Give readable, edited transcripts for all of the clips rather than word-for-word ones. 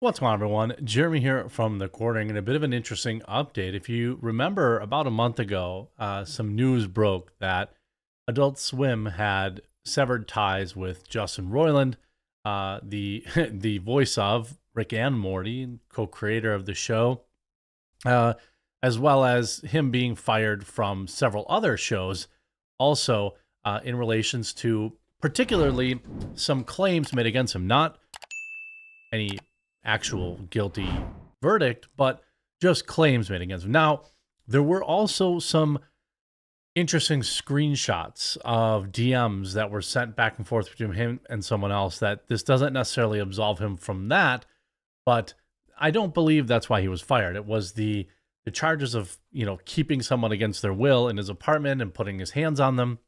What's going on, everyone? Jeremy here from the Quartering, and a bit of an interesting update. If you remember, about a month ago, some news broke that Adult Swim had severed ties with Justin Roiland, the the voice of Rick and Morty, co-creator of the show, uh, as well as him being fired from several other shows, also in relations to particularly some claims made against him, not any actual guilty verdict, but just claims made against him. Now, there were also some interesting screenshots of DMs that were sent back and forth between him and someone else that this doesn't necessarily absolve him from that, but I don't believe that's why he was fired. It was the charges of, keeping someone against their will in his apartment and putting his hands on them.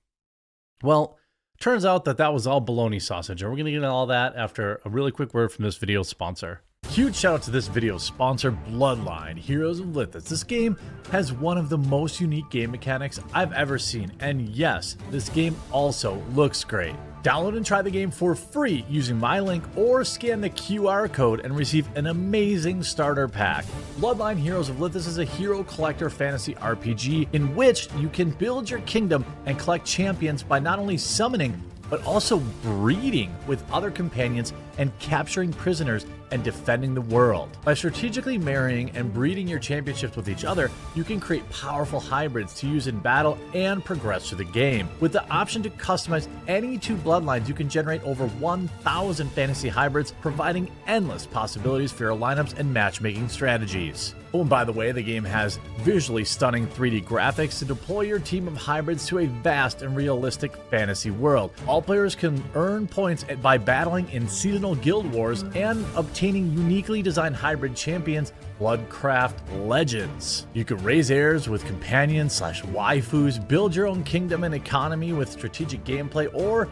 Well, turns out that was all baloney sausage, and we're going to get into all that after a really quick word from this video's sponsor. Huge shout out to this video's sponsor, Bloodline, Heroes of Lithis. This game has one of the most unique game mechanics I've ever seen, and yes, this game also looks great. Download and try the game for free using my link or scan the QR code and receive an amazing starter pack. Bloodline Heroes of Lithis is a hero collector fantasy RPG in which you can build your kingdom and collect champions by not only summoning, but also breeding with other companions and capturing prisoners and defending the world. By strategically marrying and breeding your championships with each other, you can create powerful hybrids to use in battle and progress through the game. With the option to customize any two bloodlines, you can generate over 1,000 fantasy hybrids, providing endless possibilities for your lineups and matchmaking strategies. Oh, and by the way, the game has visually stunning 3D graphics to deploy your team of hybrids to a vast and realistic fantasy world. All players can earn points by battling in seasonal guild wars and obtaining uniquely designed hybrid champions, Bloodcraft Legends. You can raise heirs with companions/waifus, build your own kingdom and economy with strategic gameplay, or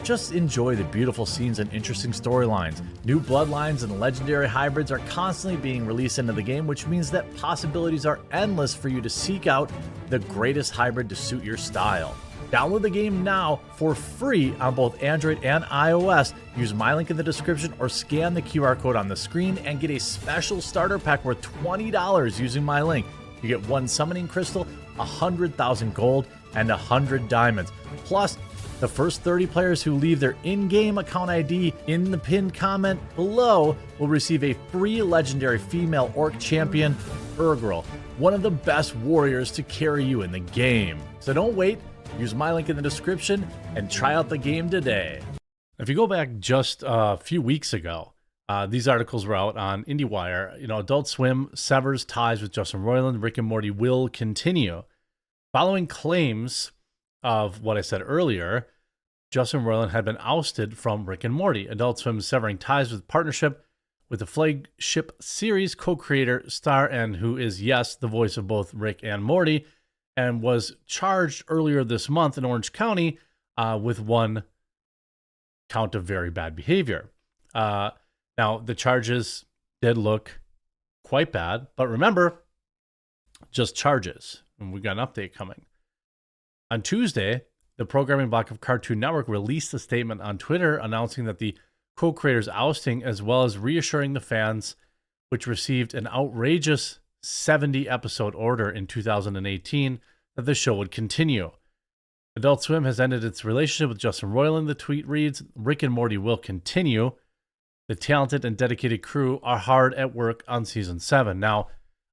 just enjoy the beautiful scenes and interesting storylines. New bloodlines and legendary hybrids are constantly being released into the game, which means that possibilities are endless for you to seek out the greatest hybrid to suit your style. Download the game now for free on both Android and iOS. Use my link in the description or scan the QR code on the screen and get a special starter pack worth $20 using my link. You get 1 summoning crystal, 100,000 gold, and 100 diamonds. Plus, the first 30 players who leave their in-game account ID in the pinned comment below will receive a free legendary female orc champion, Urgrel, one of the best warriors to carry you in the game. So don't wait, use my link in the description and try out the game today. If you go back just a few weeks ago, these articles were out on IndieWire. Adult Swim severs ties with Justin Roiland. Rick and Morty will continue. Following claims of what I said earlier, Justin Roiland had been ousted from Rick and Morty. Adult Swim severing ties with partnership with the flagship series co-creator, star, and who is, yes, the voice of both Rick and Morty, and was charged earlier this month in Orange County with 1 count of very bad behavior. Now, the charges did look quite bad, but remember, just charges, and we got an update coming. On Tuesday, the programming block of Cartoon Network released a statement on Twitter announcing that the co-creators ousting, as well as reassuring the fans, which received an outrageous 70-episode order in 2018, that the show would continue. Adult Swim has ended its relationship with Justin Roiland. The tweet reads, "Rick and Morty will continue. The talented and dedicated crew are hard at work on season 7. Now,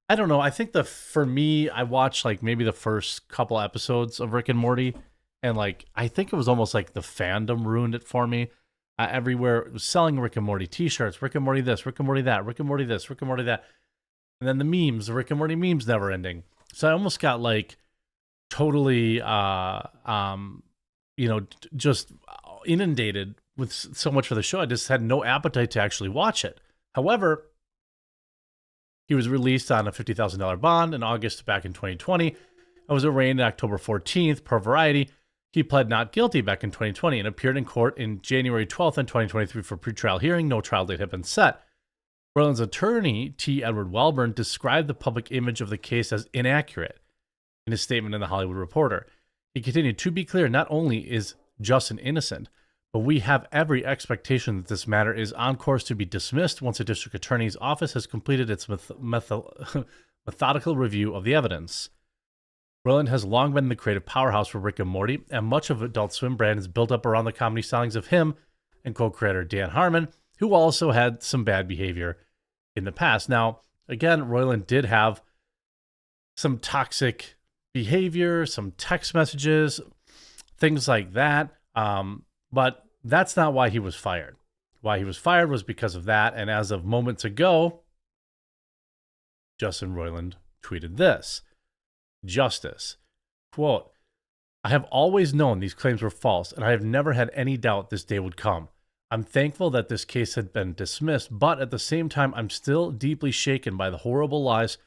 I don't know. I think for me, I watched maybe the first couple episodes of Rick and Morty, and I think it was almost like the fandom ruined it for me. Everywhere it was selling Rick and Morty t-shirts, Rick and Morty this, Rick and Morty that, Rick and Morty this, Rick and Morty that. And then the memes, the Rick and Morty memes never ending. So I almost got totally, just inundated with so much for the show. I just had no appetite to actually watch it. However, he was released on a $50,000 bond in August back in 2020 and was arraigned on October 14th per Variety. He pled not guilty back in 2020 and appeared in court in January 12th in 2023 for pretrial hearing. No trial date had been set. Roiland's attorney, T. Edward Welburn, described the public image of the case as inaccurate in his statement in The Hollywood Reporter. He continued, "To be clear, not only is Justin innocent, but we have every expectation that this matter is on course to be dismissed once the district attorney's office has completed its methodical review of the evidence. Roiland has long been the creative powerhouse for Rick and Morty, and much of Adult Swim brand is built up around the comedy stylings of him and co-creator Dan Harmon, who also had some bad behavior in the past. Now, again, Roiland did have some toxic behavior, some text messages, things like that. But that's not why he was fired. Why he was fired was because of that. And as of moments ago, Justin Roiland tweeted this. Justice. Quote, I have always known these claims were false, and I have never had any doubt this day would come. I'm thankful that this case had been dismissed, but at the same time, I'm still deeply shaken by the horrible lies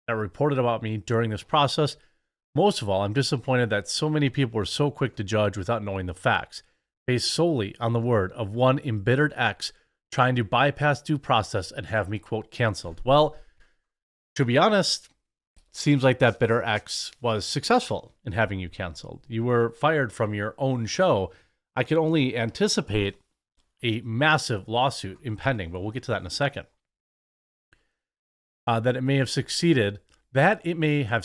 that were reported about me during this process. Most of all, I'm disappointed that so many people were so quick to judge without knowing the facts, based solely on the word of one embittered ex trying to bypass due process and have me, quote, canceled. Well, to be honest, seems like that bitter ex was successful in having you canceled. You were fired from your own show. I can only anticipate a massive lawsuit impending, but we'll get to that in a second. That it may have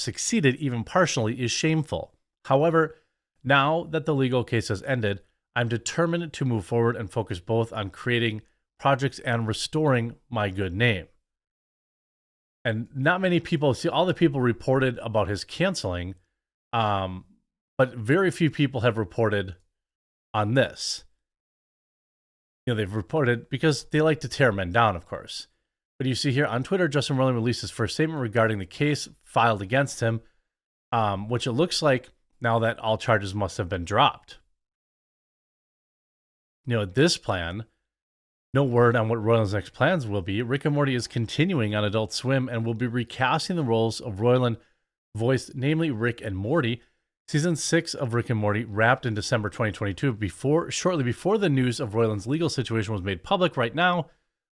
succeeded even partially is shameful. However, now that the legal case has ended, I'm determined to move forward and focus both on creating projects and restoring my good name. And not many people see, all the people reported about his canceling, but very few people have reported on this. You know, they've reported because they like to tear men down, of course. But you see here on Twitter, Justin Roiland released his first statement regarding the case filed against him, which it looks like now that all charges must have been dropped. You know, this plan, no word on what Roiland's next plans will be. Rick and Morty is continuing on Adult Swim and will be recasting the roles of Roiland voiced, namely Rick and Morty. Season 6 of Rick and Morty wrapped in December 2022, shortly before the news of Roiland's legal situation was made public. Right now,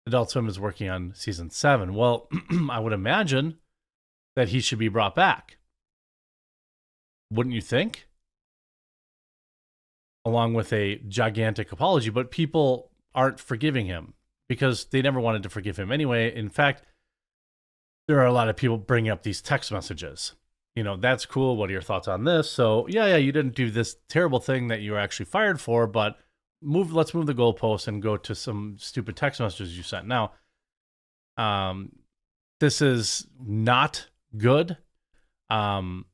Adult Swim is working on Season 7. Well, I would imagine that he should be brought back. Wouldn't you think? Along with a gigantic apology, but people aren't forgiving him because they never wanted to forgive him anyway. In fact, there are a lot of people bringing up these text messages. You know, that's cool. What are your thoughts on this? So yeah, you didn't do this terrible thing that you were actually fired for, but let's move the goalpost and go to some stupid text messages you sent. Now, this is not good, and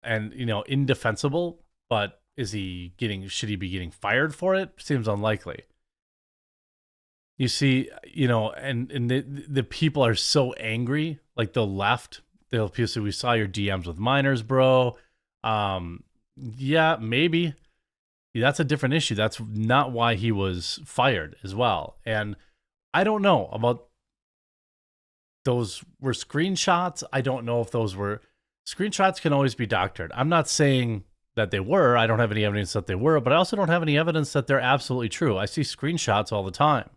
you know, indefensible. But should he be getting fired for it? Seems unlikely. You see, you know, and the people are so angry, like the left. They'll say, we saw your DMs with minors, bro. Yeah, maybe. That's a different issue. That's not why he was fired as well. And I don't know about those were screenshots. I don't know if those were screenshots. Can always be doctored. I'm not saying that they were. I don't have any evidence that they were, but I also don't have any evidence that they're absolutely true. I see screenshots all the time.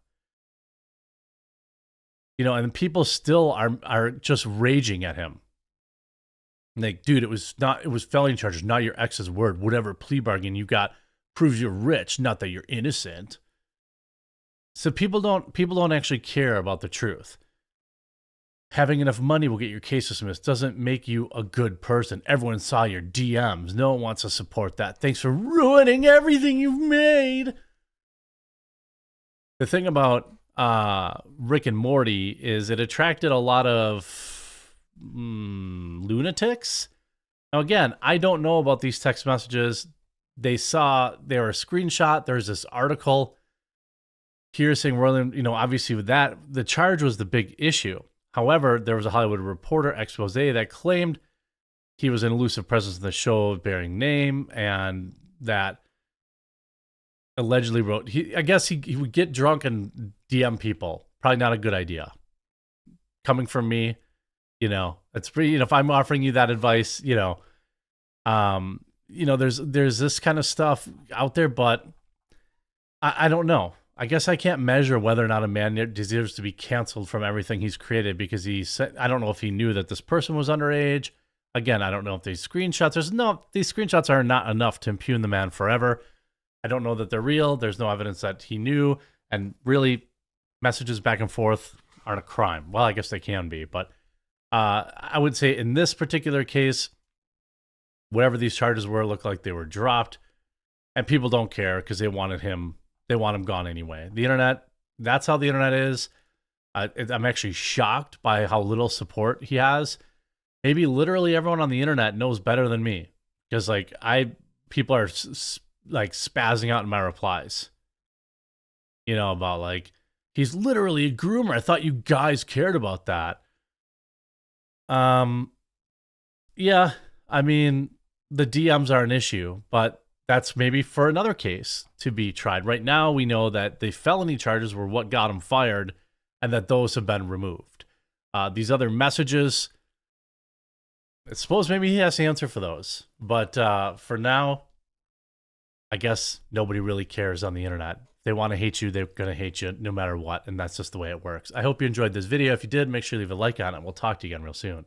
You know, and people still are just raging at him. Like, dude, it was felony charges, not your ex's word. Whatever plea bargain you got proves you're rich, not that you're innocent. So people don't actually care about the truth. Having enough money will get your case dismissed. Doesn't make you a good person. Everyone saw your DMs. No one wants to support that. Thanks for ruining everything you've made. The thing about Rick and Morty is it attracted a lot of lunatics. Now, again, I don't know about these text messages. They were a screenshot. There's this article here saying Roiland, you know, obviously with that, the charge was the big issue. However, there was a Hollywood Reporter expose that claimed he was an elusive presence in the show bearing name, and that allegedly wrote, I guess he would get drunk and DM people. Probably not a good idea. Coming from me, you know, it's pretty, you know, if I'm offering you that advice, you know, there's this kind of stuff out there, but I don't know. I guess I can't measure whether or not a man deserves to be canceled from everything he's created because I don't know if he knew that this person was underage. Again, I don't know if these screenshots are not enough to impugn the man forever. I don't know that they're real. There's no evidence that he knew. And really, messages back and forth aren't a crime. Well, I guess they can be. But I would say in this particular case, whatever these charges were, looked like they were dropped. And people don't care because they want him gone anyway. The internet, that's how the internet is. I'm actually shocked by how little support he has. Maybe literally everyone on the internet knows better than me, because like people are like spazzing out in my replies, you know, about like, he's literally a groomer. I thought you guys cared about that. Yeah, I mean, the DMs are an issue, but that's maybe for another case to be tried. Right now, we know that the felony charges were what got him fired, and that those have been removed. These other messages, I suppose maybe he has to answer for those. But for now, I guess nobody really cares on the internet. If they want to hate you, they're going to hate you no matter what, and that's just the way it works. I hope you enjoyed this video. If you did, make sure you leave a like on it. We'll talk to you again real soon.